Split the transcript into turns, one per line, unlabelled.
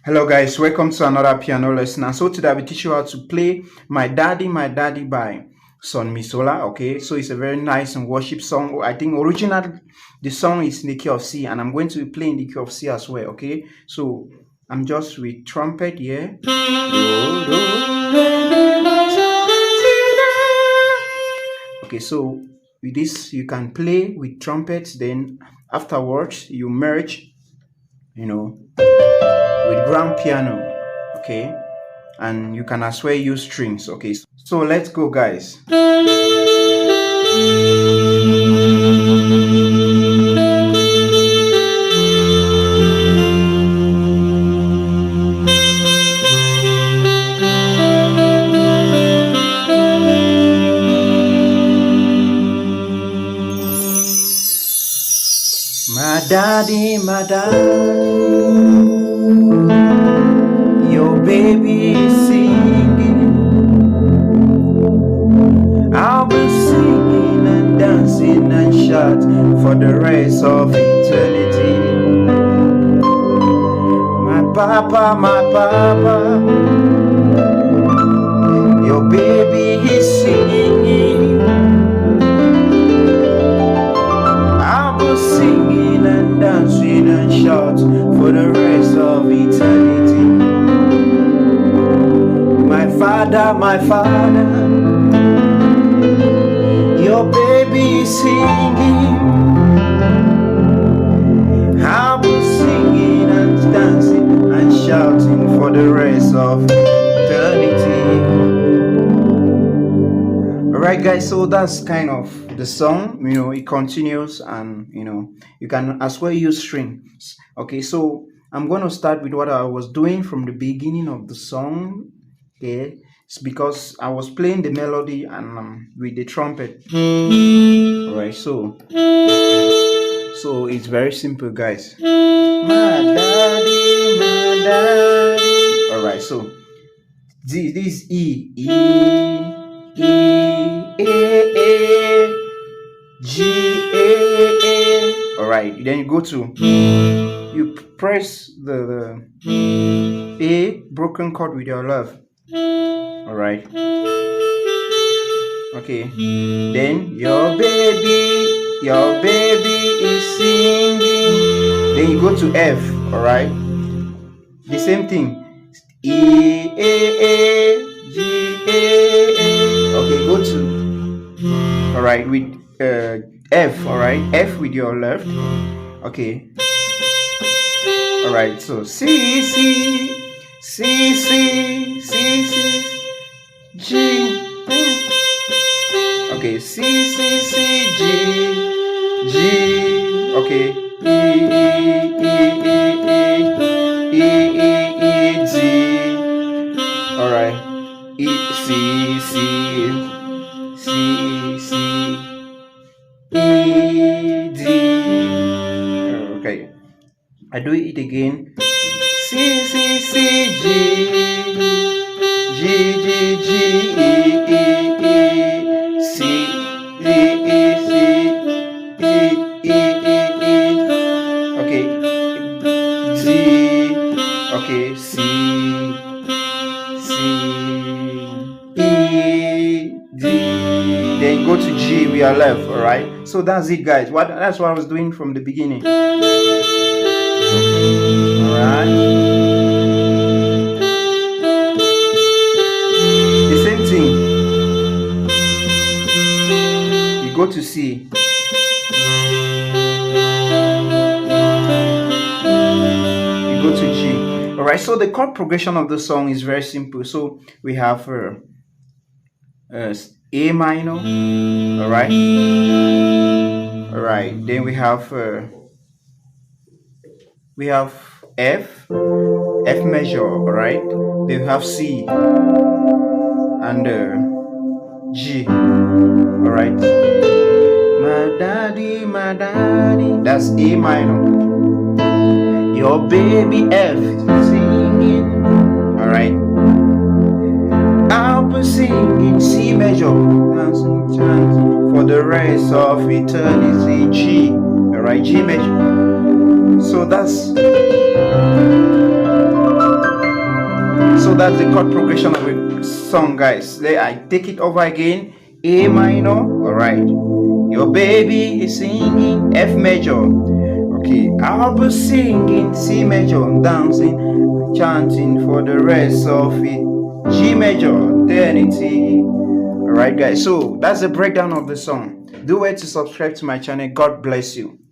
Hello guys, welcome to another piano lesson. And so today I'll be teaching you how to play My Daddy by Sunmisola. Okay, so it's a very nice and worship song. I think originally the song is in the key of C, and I'm going to be playing the key of C as well. Okay, so I'm just with trumpet here. Okay, so with this you can play with trumpets, then afterwards you merge, with grand piano. Okay, and you can as well use strings. Okay, so let's go guys. My daddy, your baby is singing. I'll be singing and dancing and shout for the rest of eternity. My papa, your baby is singing. I'll be singing and dancing and shout for the rest of eternity. My father, your baby is singing. I'll be singing and dancing and shouting for the rest of eternity. Alright guys, so that's kind of the song. It continues, and you can as well use strings. Okay, so I'm going to start with what I was doing from the beginning of the song. Okay, it's because I was playing the melody and with the trumpet. Alright, so it's very simple guys. My daddy. Alright, so this is E, A, G, A. Alright, then you go to, you press the A broken chord with your left. Alright, okay, then your baby is singing. Then you go to F. Alright, the same thing, E, A, G, A. Okay, go to, alright, with F. Alright, F with your left. Okay, alright, so C, G. Okay, C, G. Okay, E, G. Alright, E, C, E, D. Okay, I do it again. C, G, G, E, C, E, okay, D, okay, C, E, D, then go to G with your left. Alright, so that's it guys. That's what I was doing from the beginning. Alright, the same thing, you go to C, you go to G. Alright, so the chord progression of the song is very simple. So we have A minor. Alright, then we have F major. Alright, then we have C and G. Alright, my daddy, that's A minor. Your baby F singing. Alright, I'll be singing C major, dancing, chanting for the rest of eternity. G. Alright, G major. So that's So that's the chord progression of a song, guys. Then I take it over again. A minor. Alright. Your baby is singing F major. Okay, I'll be singing C major, dancing, chanting for the rest of it. G major, eternity. Alright, guys. So that's the breakdown of the song. Do wait to subscribe to my channel. God bless you.